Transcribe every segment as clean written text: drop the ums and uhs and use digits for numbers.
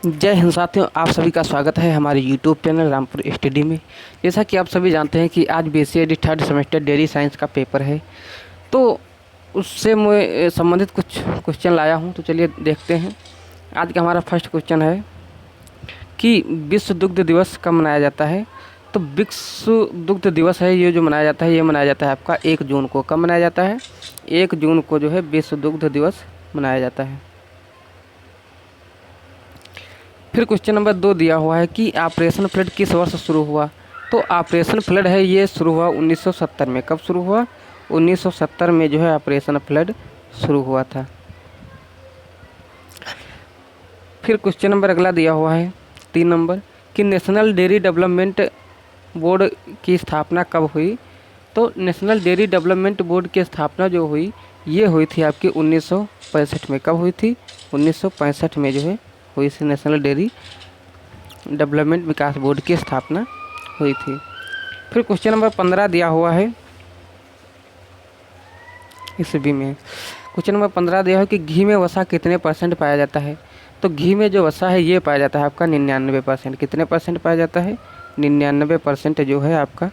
जय हिंद साथियों, आप सभी का स्वागत है हमारे यूट्यूब चैनल रामपुर स्टडी में। जैसा कि आप सभी जानते हैं कि आज बीसीएडी थर्ड सेमेस्टर डेयरी साइंस का पेपर है, तो उससे मैं संबंधित कुछ क्वेश्चन लाया हूं। तो चलिए देखते हैं। आज का हमारा फर्स्ट क्वेश्चन है कि विश्व दुग्ध दिवस कब मनाया जाता है। तो विश्व दुग्ध दिवस है ये जो मनाया जाता है, ये मनाया जाता है आपका 1 जून को। कब मनाया जाता है? 1 जून को जो है विश्व दुग्ध दिवस मनाया जाता है। फिर क्वेश्चन नंबर 2 दिया हुआ है कि ऑपरेशन फ्लड किस वर्ष शुरू हुआ। तो ऑपरेशन फ्लड है ये शुरू हुआ 1970 में। कब शुरू हुआ? 1970 में जो है ऑपरेशन फ्लड शुरू हुआ था। फिर क्वेश्चन नंबर अगला दिया हुआ है 3 नंबर कि नेशनल डेयरी डेवलपमेंट बोर्ड की स्थापना कब हुई। तो नेशनल डेयरी डेवलपमेंट बोर्ड की स्थापना जो हुई ये हुई थी आपकी 1965 में। कब हुई थी? 1965 में जो है हुई थी नेशनल डेयरी डेवलपमेंट विकास बोर्ड की स्थापना हुई थी। फिर क्वेश्चन नंबर 15 दिया हुआ है ईस्वी में। क्वेश्चन नंबर 15 दिया है कि घी में वसा कितने परसेंट पाया जाता है। तो घी में जो वसा है ये पाया जाता है आपका 99%। कितने परसेंट पाया जाता है? 99% जो है आपका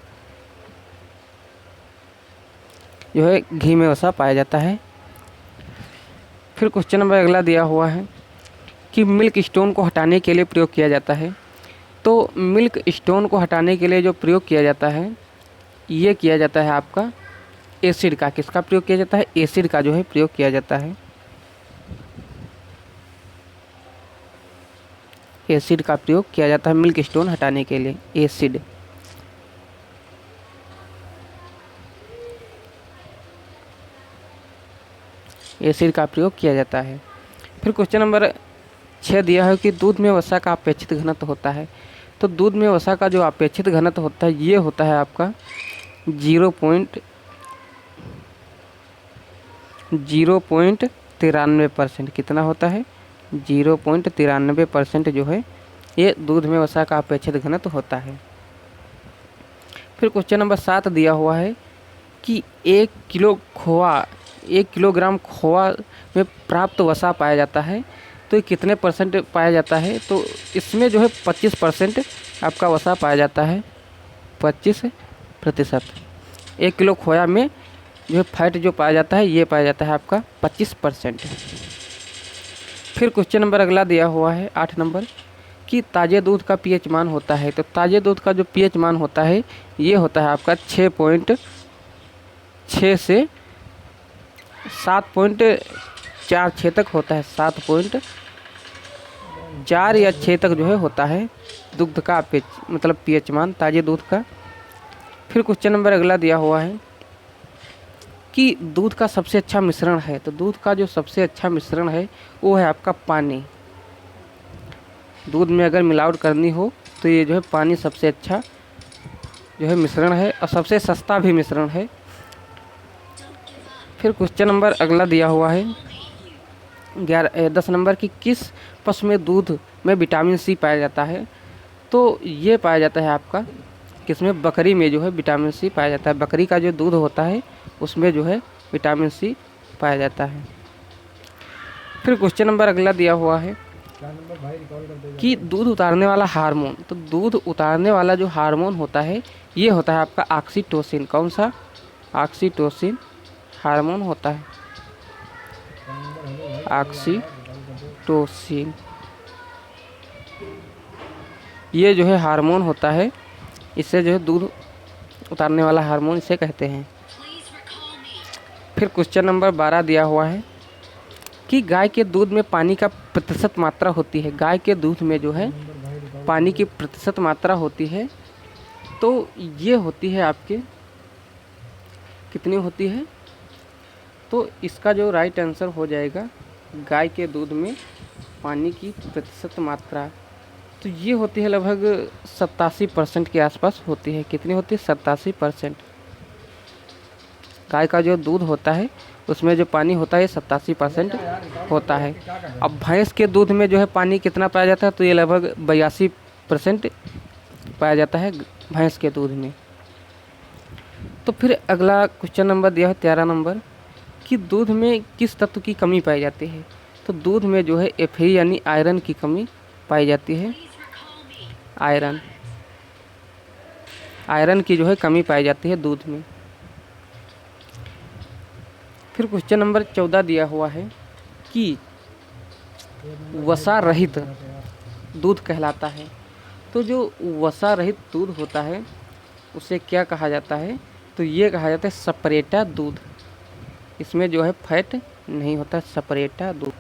जो है घी में वसा पाया जाता है। फिर क्वेश्चन नंबर अगला दिया हुआ है कि मिल्क स्टोन को हटाने के लिए प्रयोग किया जाता है। तो मिल्क स्टोन को हटाने के लिए जो प्रयोग किया जाता है ये किया जाता है आपका एसिड का। किसका प्रयोग किया जाता है? एसिड का जो है प्रयोग किया जाता है। एसिड का प्रयोग किया जाता है मिल्क स्टोन हटाने के लिए। एसिड एसिड का प्रयोग किया जाता है। फिर क्वेश्चन नंबर 6 दिया है कि दूध में वसा का अपेक्षित घनत्व होता है। तो दूध में वसा का जो अपेक्षित घनत्व होता है ये होता है आपका 0.93%। कितना होता है? 0.93% जो है ये दूध में वसा का अपेक्षित घनत्व होता है। फिर क्वेश्चन नंबर 7 दिया हुआ है कि 1 किलोग्राम खोआ में प्राप्त वसा पाया जाता है। तो ये कितने परसेंट पाया जाता है? तो इसमें जो है 25% आपका वसा पाया जाता है। 25%। 1 किलो खोया में जो है फैट जो पाया जाता है ये पाया जाता है आपका 25%। फिर क्वेश्चन नंबर अगला दिया हुआ है 8 नंबर कि ताज़े दूध का पीएच मान होता है। तो ताज़े दूध का जो पीएच मान होता है ये होता है आपका 6.6 से 7.46 तक होता है। 7.4 या 6 तक जो है होता है दूध का मतलब पीएच मान ताज़े दूध का। फिर क्वेश्चन नंबर अगला दिया हुआ है कि दूध का सबसे अच्छा मिश्रण है। तो दूध का जो सबसे अच्छा मिश्रण है वो है आपका पानी। दूध में अगर मिलावट करनी हो तो ये जो है पानी सबसे अच्छा जो है मिश्रण है और सबसे सस्ता भी मिश्रण है। फिर क्वेश्चन नंबर अगला दिया हुआ है 10 नंबर की किस पशु में दूध में विटामिन सी पाया जाता है। तो ये पाया जाता है आपका किसमें? बकरी में जो है विटामिन सी पाया जाता है। बकरी का जो दूध होता है उसमें जो है विटामिन सी पाया जाता है। फिर क्वेश्चन नंबर अगला दिया हुआ है कि दूध उतारने वाला हार्मोन। तो दूध उतारने वाला जो हार्मोन होता है ये होता है आपका ऑक्सीटोसिन। कौन सा? ऑक्सीटोसिन हार्मोन होता है। ऑक्सीटोसिन ये जो है हार्मोन होता है। इससे जो है दूध उतारने वाला हार्मोन इसे कहते हैं। फिर क्वेश्चन नंबर 12 दिया हुआ है कि गाय के दूध में पानी का प्रतिशत मात्रा होती है। गाय के दूध में जो है पानी की प्रतिशत मात्रा होती है तो ये होती है आपके कितनी होती है? तो इसका जो राइट आंसर हो जाएगा गाय के दूध में पानी की प्रतिशत मात्रा तो ये होती है लगभग 87% के आसपास होती है। कितनी होती है? 87%। गाय का जो दूध होता है उसमें जो पानी होता है 87% होता है। अब भैंस के दूध में जो है पानी कितना पाया जाता है? तो ये लगभग 82% पाया जाता है भैंस के दूध में। तो फिर अगला क्वेश्चन नंबर दिया है 13 नंबर कि दूध में किस तत्व की कमी पाई जाती है। तो दूध में जो है Fe यानी आयरन की कमी पाई जाती है? आयरन। आयरन की जो है कमी पाई जाती है दूध में। फिर क्वेश्चन नंबर 14 दिया हुआ है कि वसा रहित दूध कहलाता है। तो जो वसा रहित दूध होता है उसे क्या कहा जाता है? तो ये कहा जाता है सपरेटा दूध। इसमें जो है फैट नहीं होता, सपरेटा दूध।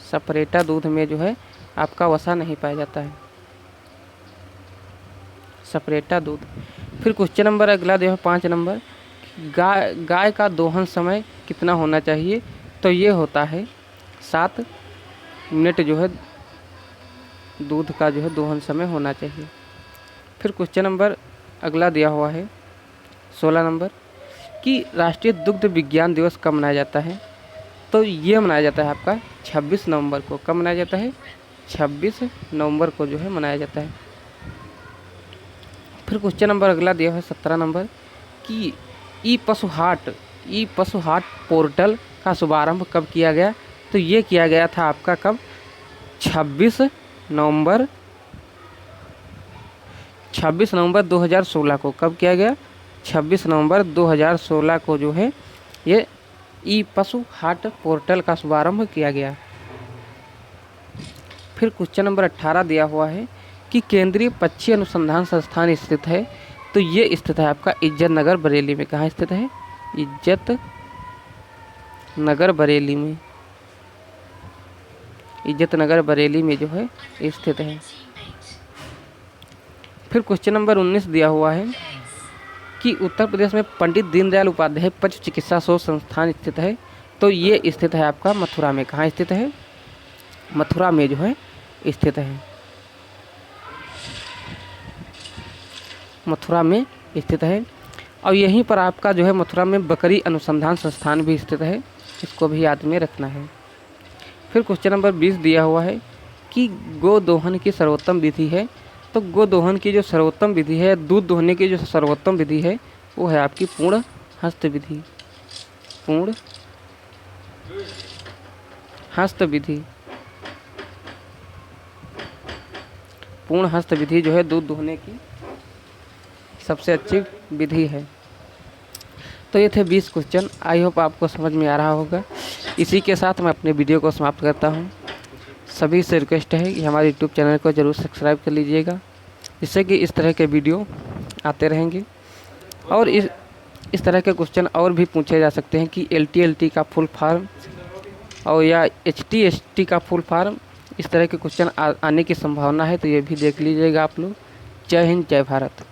सपरेटा दूध में जो है आपका वसा नहीं पाया जाता है, सपरेटा दूध। फिर क्वेश्चन नंबर अगला जो है 5 नंबर, गाय का दोहन समय कितना होना चाहिए? तो ये होता है 7 मिनट जो है दूध का जो है दोहन समय होना चाहिए। फिर क्वेश्चन नंबर अगला दिया हुआ है 16 नंबर कि राष्ट्रीय दुग्ध विज्ञान दिवस कब मनाया जाता है? तो ये मनाया जाता है आपका 26 नवंबर को। कब मनाया जाता है? 26 नवंबर को जो है मनाया जाता है। फिर क्वेश्चन नंबर अगला दिया है 17 नंबर कि ई पशु हाट पोर्टल का शुभारंभ कब किया गया? तो ये किया गया था आपका कब? 26 नवंबर 2016 को। कब किया गया? 26 नवंबर 2016 को जो है ये ई पशु हाट पोर्टल का शुभारंभ किया गया। फिर क्वेश्चन नंबर 18 दिया हुआ है कि केंद्रीय पक्षी अनुसंधान संस्थान स्थित है। तो ये स्थित है आपका इज्जत नगर बरेली में। कहाँ स्थित है? इज्जत नगर बरेली में। इज्जत नगर बरेली में जो है स्थित है। फिर क्वेश्चन नंबर 19 दिया हुआ है कि उत्तर प्रदेश में पंडित दीनदयाल उपाध्याय पशु चिकित्सा शोध संस्थान स्थित है। तो ये स्थित है आपका मथुरा में। कहाँ स्थित है? मथुरा में जो है स्थित है, मथुरा में स्थित है। और यहीं पर आपका जो है मथुरा में बकरी अनुसंधान संस्थान भी स्थित है, इसको भी याद में रखना है। फिर क्वेश्चन नंबर 20 दिया हुआ है कि गो दोहन की सर्वोत्तम विधि है। तो गो दोहन की जो सर्वोत्तम विधि है, दूध दोहने की जो सर्वोत्तम विधि है वो है आपकी पूर्ण हस्त विधि। पूर्ण हस्त विधि। पूर्ण हस्त विधि जो है दूध दोहने की सबसे अच्छी विधि है। तो ये थे 20 क्वेश्चन। आई होप आपको समझ में आ रहा होगा। इसी के साथ मैं अपने वीडियो को समाप्त करता हूँ। सभी से रिक्वेस्ट है कि हमारे यूट्यूब चैनल को ज़रूर सब्सक्राइब कर लीजिएगा, जिससे कि इस तरह के वीडियो आते रहेंगे। और इस तरह के क्वेश्चन और भी पूछे जा सकते हैं कि LT का फुल फॉर्म और या HT का फुल फॉर्म, इस तरह के क्वेश्चन आने की संभावना है। तो ये भी देख लीजिएगा आप लोग। जय हिंद, जय भारत।